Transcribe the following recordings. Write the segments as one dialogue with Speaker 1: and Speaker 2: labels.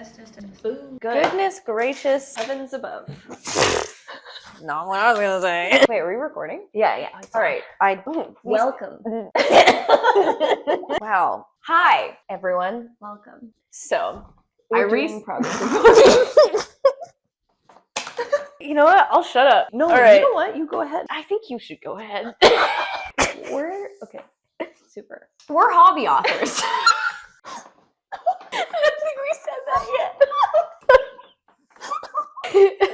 Speaker 1: Test.
Speaker 2: Boom.
Speaker 1: Good.
Speaker 2: Goodness gracious.
Speaker 1: Heavens above.
Speaker 2: Not what I was gonna say. Wait, are we recording?
Speaker 1: Yeah.
Speaker 2: All right.
Speaker 1: Welcome.
Speaker 2: Wow. Hi, everyone.
Speaker 1: Welcome.
Speaker 2: So,
Speaker 1: We're doing progress.
Speaker 2: You know what? I'll shut up.
Speaker 1: No,
Speaker 2: All right.
Speaker 1: you know what? You go ahead.
Speaker 2: I think you should go ahead.
Speaker 1: Okay. Super.
Speaker 2: We're hobby authors. I don't think we said that yet.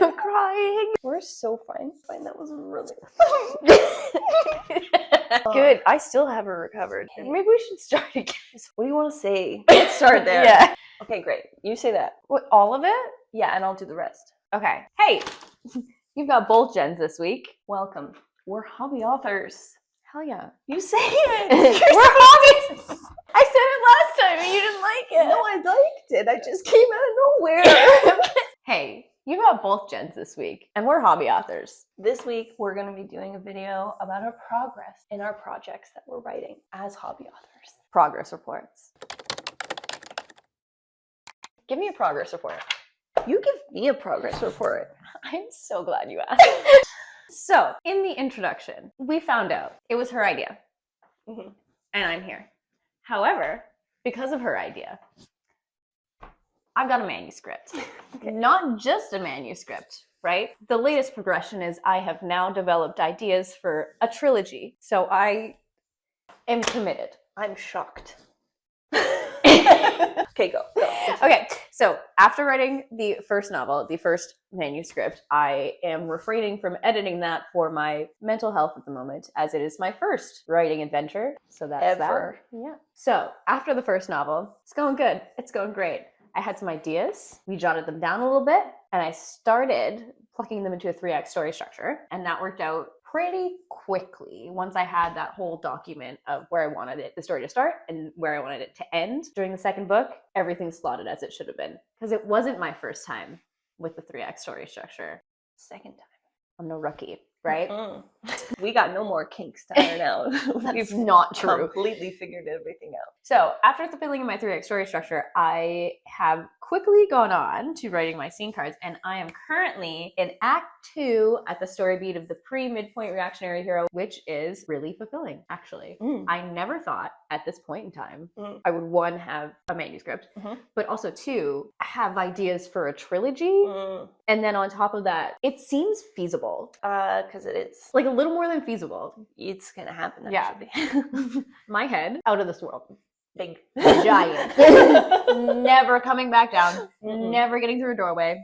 Speaker 2: I'm crying.
Speaker 1: We're so fine. That was really
Speaker 2: Good. I still haven't recovered.
Speaker 1: Okay.
Speaker 2: Maybe we should start again.
Speaker 1: What do you want to say? Let's start there.
Speaker 2: Yeah.
Speaker 1: Okay, great. You say that.
Speaker 2: What, all of it?
Speaker 1: Yeah, and I'll do the rest.
Speaker 2: Okay. Hey, you've got both Jens this week.
Speaker 1: Welcome. We're hobby authors.
Speaker 2: Hell yeah.
Speaker 1: You say it.
Speaker 2: We're hobbies. I said it last time and you didn't like it.
Speaker 1: No, I liked it. I just came out of nowhere.
Speaker 2: Hey, you got both Jens this week, and we're hobby authors.
Speaker 1: This week, we're going to be doing a video about our progress in our projects that we're writing as hobby authors.
Speaker 2: Progress reports. Give me a progress report.
Speaker 1: You give me a progress report.
Speaker 2: I'm so glad you asked. So, in the introduction, we found out it was her idea,
Speaker 1: Mm-hmm.
Speaker 2: and I'm here. However, because of her idea, I've got a manuscript.
Speaker 1: Okay.
Speaker 2: Not just a manuscript, right? The latest progression is I have now developed ideas for a trilogy. So I am committed.
Speaker 1: I'm shocked. Okay, go.
Speaker 2: Okay, so after writing the first novel, the first manuscript, I am refraining from editing that for my mental health at the moment, as it is my first writing adventure. So that's
Speaker 1: Ever.
Speaker 2: that. Yeah. So after the first novel, it's going good. It's going great. I had some ideas. We jotted them down a little bit, and I started plucking them into a 3-act story structure, and that worked out pretty quickly once I had that whole document of where I wanted the story to start and where I wanted it to end. During the second book, everything slotted as it should have been, because it wasn't my first time with the 3-act story structure.
Speaker 1: Second time.
Speaker 2: I'm no rookie, right?
Speaker 1: We got no more kinks to iron out.
Speaker 2: That's not true.
Speaker 1: Completely figured everything out.
Speaker 2: So after fulfilling my 3-act story structure, I have quickly gone on to writing my scene cards, and I am currently in Act 2 at the story beat of the pre-midpoint reactionary hero, which is really fulfilling, actually. I never thought at this point in time I would, 1, have a manuscript, but also 2, have ideas for a trilogy. And then on top of that, it seems feasible.
Speaker 1: Because it is.
Speaker 2: Like a little more than feasible.
Speaker 1: It's gonna happen,
Speaker 2: Yeah.
Speaker 1: actually.
Speaker 2: My head, out of this world.
Speaker 1: Big.
Speaker 2: Giant. Never coming back down. Never getting through a doorway.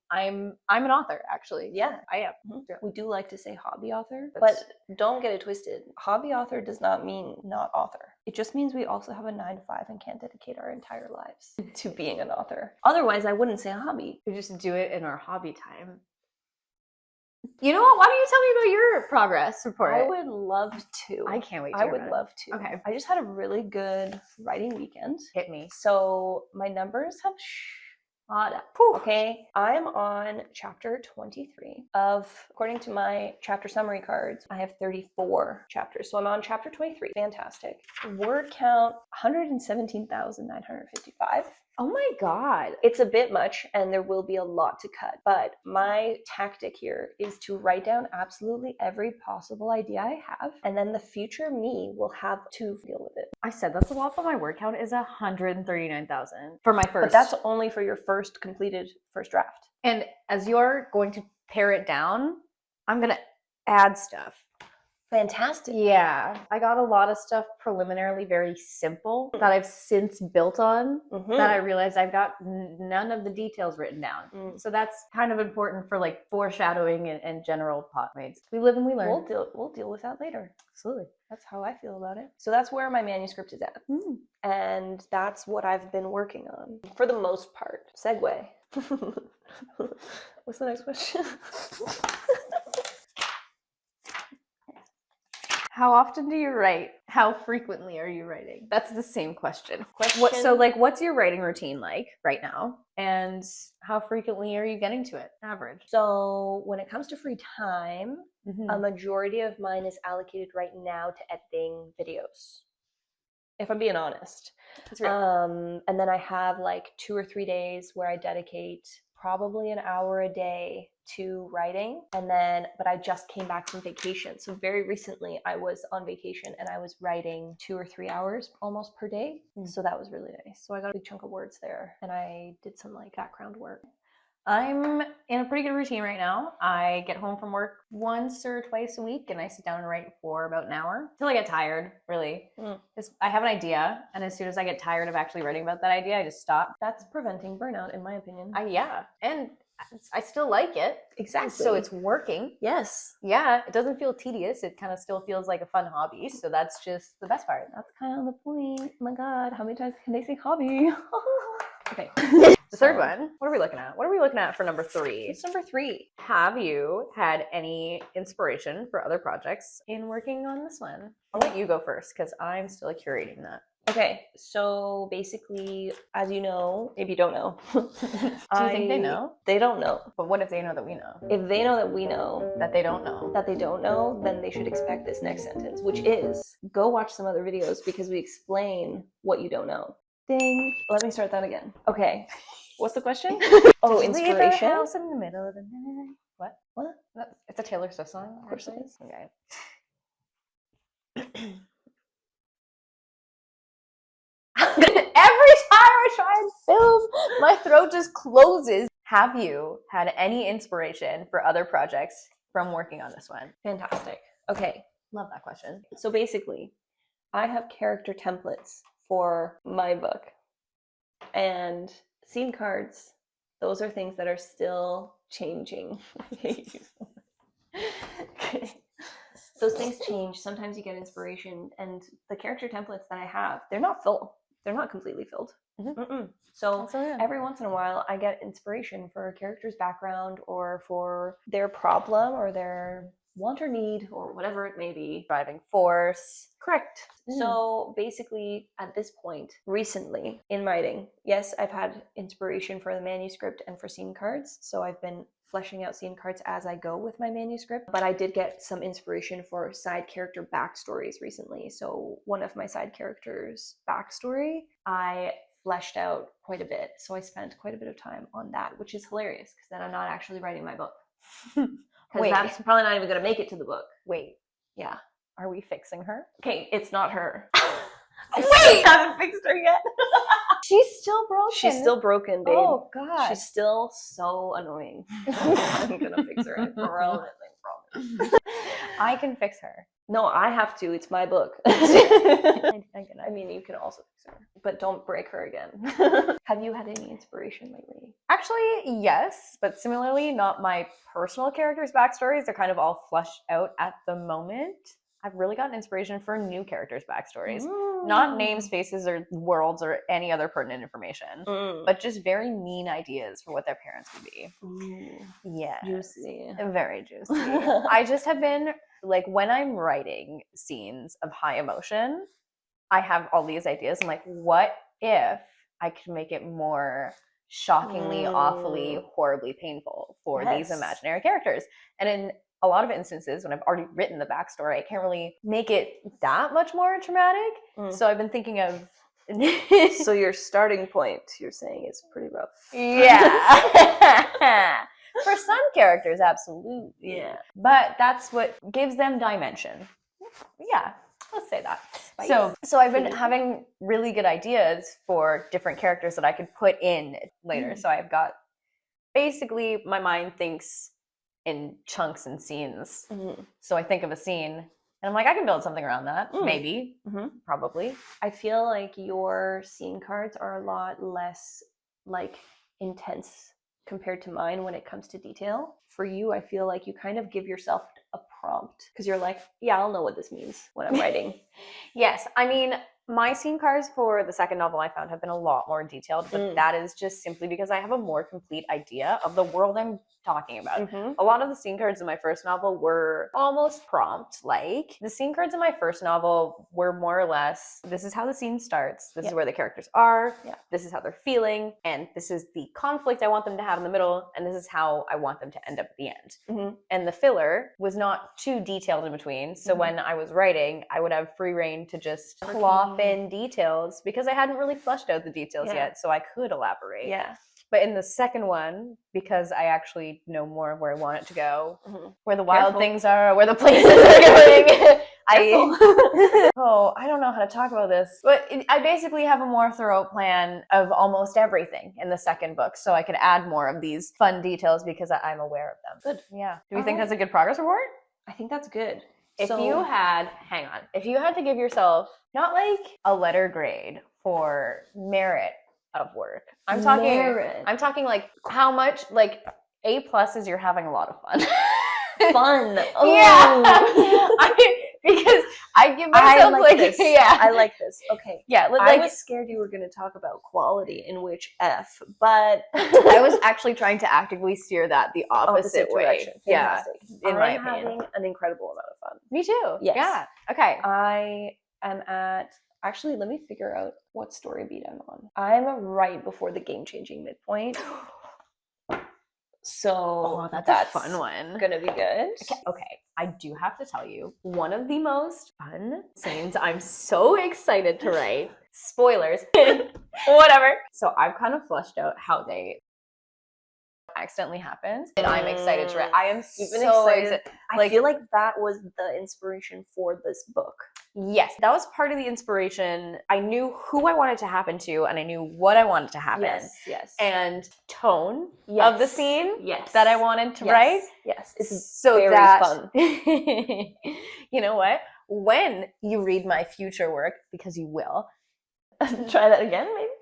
Speaker 2: I'm an author, actually.
Speaker 1: Yeah.
Speaker 2: I am.
Speaker 1: We do like to say hobby author, but don't get it twisted. Hobby author does not mean not author. It just means we also have a 9-to-5 and can't dedicate our entire lives to being an author. Otherwise, I wouldn't say a hobby.
Speaker 2: We just do it in our hobby time. You know what? Why don't you tell me about your progress report?
Speaker 1: I would love to.
Speaker 2: I can't wait to
Speaker 1: I
Speaker 2: hear
Speaker 1: would
Speaker 2: about it.
Speaker 1: love to.
Speaker 2: Okay.
Speaker 1: I just had a really good writing weekend.
Speaker 2: Hit me.
Speaker 1: So my numbers have shot up. Okay. I'm on chapter 23 of, according to my chapter summary cards, I have 34 chapters. So I'm on chapter 23. Fantastic. Word count, 117,955.
Speaker 2: Oh my God.
Speaker 1: It's a bit much and there will be a lot to cut, but my tactic here is to write down absolutely every possible idea I have, and then the future me will have to deal with it.
Speaker 2: I said that's a lot, but my word count is 139,000 for my first.
Speaker 1: But that's only for your completed first draft.
Speaker 2: And as you're going to pare it down, I'm going to add stuff.
Speaker 1: Fantastic.
Speaker 2: Yeah, I got a lot of stuff preliminarily very simple that I've since built on, that I realized I've got none of the details written down. So that's kind of important for like foreshadowing and general plot points. We live and we learn.
Speaker 1: We'll deal with that later.
Speaker 2: Absolutely.
Speaker 1: That's how I feel about it. So that's where my manuscript is at. And that's what I've been working on for the most part. Segue. What's the next question?
Speaker 2: How often do you write? How frequently are you writing? That's the same question.
Speaker 1: Question.
Speaker 2: What's your writing routine like right now? And how frequently are you getting to it? Average.
Speaker 1: So when it comes to free time, a majority of mine is allocated right now to editing videos. if I'm being honest.
Speaker 2: That's real.
Speaker 1: And then I have like 2 or 3 days where I dedicate probably an hour a day to writing. And then, but I just came back from vacation. So very recently I was on vacation and I was writing 2 or 3 hours almost per day. So that was really nice. So I got a big chunk of words there and I did some like background work.
Speaker 2: I'm in a pretty good routine right now. I get home from work once or twice a week and I sit down and write for about an hour till I get tired, really. Because I have an idea, and as soon as I get tired of actually writing about that idea, I just stop.
Speaker 1: That's preventing burnout, in my opinion.
Speaker 2: Yeah. And I still like it.
Speaker 1: Exactly.
Speaker 2: So it's working.
Speaker 1: Yes.
Speaker 2: Yeah. It doesn't feel tedious. It kind of still feels like a fun hobby. So that's just the best part.
Speaker 1: That's kind of the point. Oh my God. How many times can they say hobby? Okay.
Speaker 2: The third one, what are we looking at? What are we looking at for number 3?
Speaker 1: It's number 3.
Speaker 2: Have you had any inspiration for other projects in working on this one? I'll let you go first because I'm still curating that.
Speaker 1: Okay, so basically, as you know, if you don't know,
Speaker 2: do you think they know?
Speaker 1: They don't know.
Speaker 2: But what if they know that we know?
Speaker 1: If they know that we know
Speaker 2: that they don't know,
Speaker 1: then they should expect this next sentence, which is go watch some other videos because we explain what you don't know. Ding. Let me start that again. Okay. What's the question? Oh, inspiration.
Speaker 2: Leave our house in the middle of the night. What?
Speaker 1: What?
Speaker 2: It's a Taylor Swift song.
Speaker 1: Of course it is.
Speaker 2: Okay. Every time I try and film, my throat just closes. Have you had any inspiration for other projects from working on this one?
Speaker 1: Fantastic. Okay.
Speaker 2: Love that question.
Speaker 1: So basically, I have character templates for my book. And scene cards, those are things that are still changing. Okay. Those things change. Sometimes you get inspiration, and the character templates that I have, they're not full. They're not completely filled. So every once in a while, I get inspiration for a character's background or for their problem or their want or need or whatever it may be.
Speaker 2: Driving force.
Speaker 1: Correct. So basically at this point, recently in writing, yes, I've had inspiration for the manuscript and for scene cards. So I've been fleshing out scene cards as I go with my manuscript, but I did get some inspiration for side character backstories recently. So one of my side characters' backstory, I fleshed out quite a bit. So I spent quite a bit of time on that, which is hilarious because then I'm not actually writing my book. Because that's probably not even going to make it to the book.
Speaker 2: Wait.
Speaker 1: Yeah.
Speaker 2: Are we fixing her?
Speaker 1: Okay, it's not her.
Speaker 2: Wait!
Speaker 1: I haven't fixed her yet.
Speaker 2: She's still broken.
Speaker 1: She's still broken, babe.
Speaker 2: Oh, God.
Speaker 1: She's still so annoying. I'm going to fix her. I promise.
Speaker 2: I can fix her.
Speaker 1: No, I have to. It's my book. I mean, you can also fix her. But don't break her again. Have you had any inspiration lately?
Speaker 2: Actually, yes. But similarly, not my personal characters' backstories. They're kind of all fleshed out at the moment. I've really gotten inspiration for new characters' backstories. Not names, faces, or worlds, or any other pertinent information. But just very mean ideas for what their parents would be. Yeah.
Speaker 1: Juicy.
Speaker 2: Very juicy. I just have been, like, when I'm writing scenes of high emotion, I have all these ideas. I'm like, what if I could make it more shockingly, awfully, horribly painful for these imaginary characters? And in a lot of instances, when I've already written the backstory, I can't really make it that much more traumatic. So I've been thinking of...
Speaker 1: So your starting point, you're saying, is pretty rough.
Speaker 2: Yeah. For some characters, absolutely.
Speaker 1: Yeah.
Speaker 2: But that's what gives them dimension. Yeah, let's say that.
Speaker 1: Spice.
Speaker 2: So I've been having really good ideas for different characters that I could put in later. So I've got... Basically, my mind thinks in chunks and scenes. So I think of a scene and I'm like, I can build something around that. Maybe. Probably.
Speaker 1: I feel like your scene cards are a lot less like intense compared to mine when it comes to detail. For you, I feel like you kind of give yourself a prompt because you're like, yeah, I'll know what this means when I'm writing.
Speaker 2: Yes. I mean, my scene cards for the second novel I found have been a lot more detailed, but that is just simply because I have a more complete idea of the world I'm talking about. A lot of the scene cards in my first novel were almost prompt. Like, the scene cards in my first novel were more or less, this is how the scene starts, this is where the characters are, this is how they're feeling, and this is the conflict I want them to have in the middle, and this is how I want them to end up at the end. And the filler was not too detailed in between, so when I was writing, I would have free reign to just plop drop in details because I hadn't really fleshed out the details yet, so I could elaborate.
Speaker 1: Yeah.
Speaker 2: But in the second one, because I actually know more where I want it to go, where the wild things are, where the places are going, I don't know how to talk about this. But I basically have a more thorough plan of almost everything in the second book, so I could add more of these fun details because I'm aware of them.
Speaker 1: Good.
Speaker 2: Yeah. Do we think that's a good progress report?
Speaker 1: I think that's good.
Speaker 2: If you had to give yourself not like a letter grade for merit of work. I'm talking like how much, like A+ is you're having a lot of fun.
Speaker 1: Fun. Oh.
Speaker 2: Yeah. Because I give myself
Speaker 1: I like this.
Speaker 2: Yeah.
Speaker 1: I like this. Okay.
Speaker 2: Yeah.
Speaker 1: I was scared you were going to talk about quality, in which F, but
Speaker 2: I was actually trying to actively steer that the opposite way.
Speaker 1: Direction.
Speaker 2: Fantastic.
Speaker 1: Yeah.
Speaker 2: In my
Speaker 1: opinion. I'm having an incredible amount of fun.
Speaker 2: Me too.
Speaker 1: Yes.
Speaker 2: Yeah. Okay.
Speaker 1: I am at, actually, let me figure out what story beat I'm on. I'm right before the game-changing midpoint. So
Speaker 2: that's a fun one.
Speaker 1: Gonna be good.
Speaker 2: Okay, I do have to tell you, one of the most fun scenes I'm so excited to write. Spoilers. Whatever. So I've kind of fleshed out how they accidentally happens, and I'm excited to write. I am so excited.
Speaker 1: I feel like that was the inspiration for this book.
Speaker 2: Yes, that was part of the inspiration. I knew who I wanted to happen to, and I knew what I wanted to happen.
Speaker 1: Yes.
Speaker 2: And tone of the scene that I wanted to write.
Speaker 1: Yes, it's
Speaker 2: so
Speaker 1: very fun.
Speaker 2: You know what? When you read my future work, because you will.
Speaker 1: Try that again, maybe?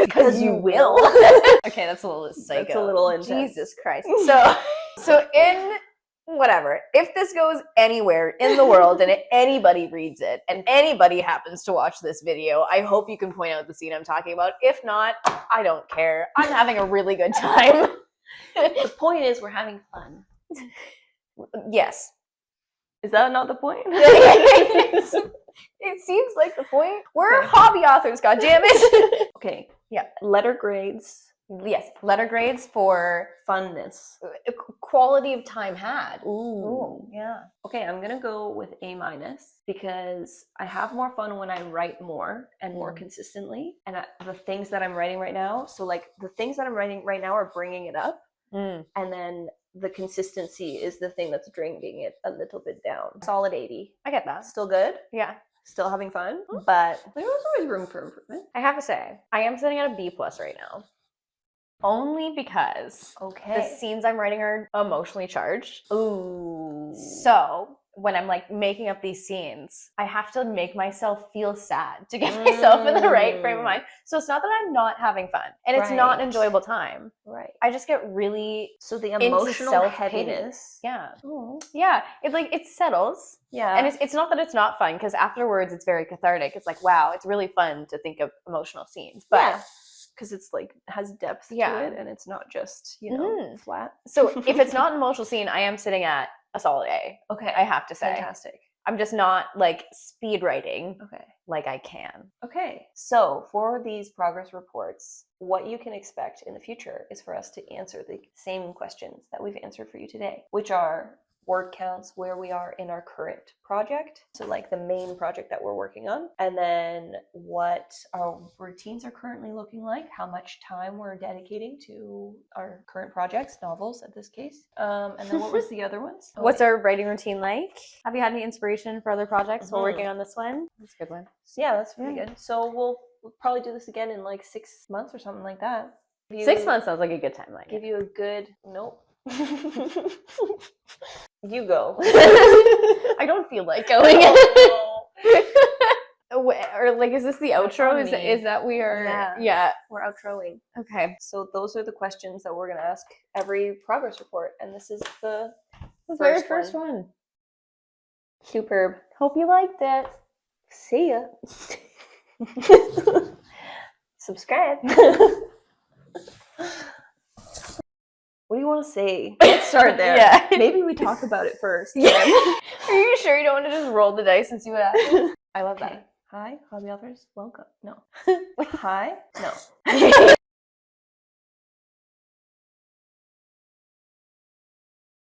Speaker 1: Because you will.
Speaker 2: Okay, that's a little psycho.
Speaker 1: That's a little intense.
Speaker 2: Jesus Christ. So in whatever, if this goes anywhere in the world and anybody reads it and anybody happens to watch this video, I hope you can point out the scene I'm talking about. If not, I don't care. I'm having a really good time.
Speaker 1: The point is we're having fun.
Speaker 2: Yes.
Speaker 1: Is that not the point?
Speaker 2: It seems like the point. We're hobby authors, goddammit.
Speaker 1: Okay.
Speaker 2: Yeah.
Speaker 1: Letter grades.
Speaker 2: Yes. Letter grades for
Speaker 1: funness.
Speaker 2: Quality of time had.
Speaker 1: Ooh.
Speaker 2: Yeah.
Speaker 1: Okay, I'm going to go with A- because I have more fun when I write more and more consistently. And the things that I'm writing right now, so like the things that I'm writing right now are bringing it up. And then the consistency is the thing that's bringing it a little bit down. Solid 80.
Speaker 2: I get that.
Speaker 1: Still good.
Speaker 2: Yeah.
Speaker 1: Still having fun, but there's always room for improvement.
Speaker 2: I have to say, I am sitting at a B+ right now. Only because the scenes I'm writing are emotionally charged.
Speaker 1: Ooh.
Speaker 2: So when I'm like making up these scenes, I have to make myself feel sad to get myself in the right frame of mind. So it's not that I'm not having fun, and it's not an enjoyable time.
Speaker 1: Right.
Speaker 2: I just get really
Speaker 1: the emotional heaviness.
Speaker 2: Yeah. Yeah. It settles.
Speaker 1: Yeah.
Speaker 2: And it's not that it's not fun, because afterwards it's very cathartic. It's like, wow, it's really fun to think of emotional scenes. But because it's like has depth to it, and it's not just, flat. So if it's not an emotional scene, I am sitting at a solid A.
Speaker 1: Okay.
Speaker 2: I have to say.
Speaker 1: Fantastic.
Speaker 2: I'm just not like speed writing
Speaker 1: Okay.
Speaker 2: like I can.
Speaker 1: Okay. So for these progress reports, what you can expect in the future is for us to answer the same questions that we've answered for you today, which are word counts, where we are in our current project, so like the main project that we're working on, and then what our routines are currently looking like, how much time we're dedicating to our current projects, novels at this case, and then what was the other ones?
Speaker 2: What's our writing routine like? Have you had any inspiration for other projects while working on this one? That's a good one.
Speaker 1: So yeah, that's pretty good. So we'll probably do this again in like 6 months or something like that.
Speaker 2: 6 months sounds like a good timeline.
Speaker 1: Give you a good You go.
Speaker 2: I don't feel like going. Or like, is this the outro? Is that we are? Yeah,
Speaker 1: we're outroing.
Speaker 2: Okay.
Speaker 1: So those are the questions that we're gonna ask every progress report, and this is the
Speaker 2: very first one.
Speaker 1: Superb.
Speaker 2: Hope you liked it.
Speaker 1: See ya. Subscribe. What do you want to say? Let's start there.
Speaker 2: Yeah.
Speaker 1: Maybe we talk about it first.
Speaker 2: Yeah. Are you sure you don't want to just roll the dice and see what happens? I love that.
Speaker 1: Hi, hobby authors. Welcome. No. Hi. No.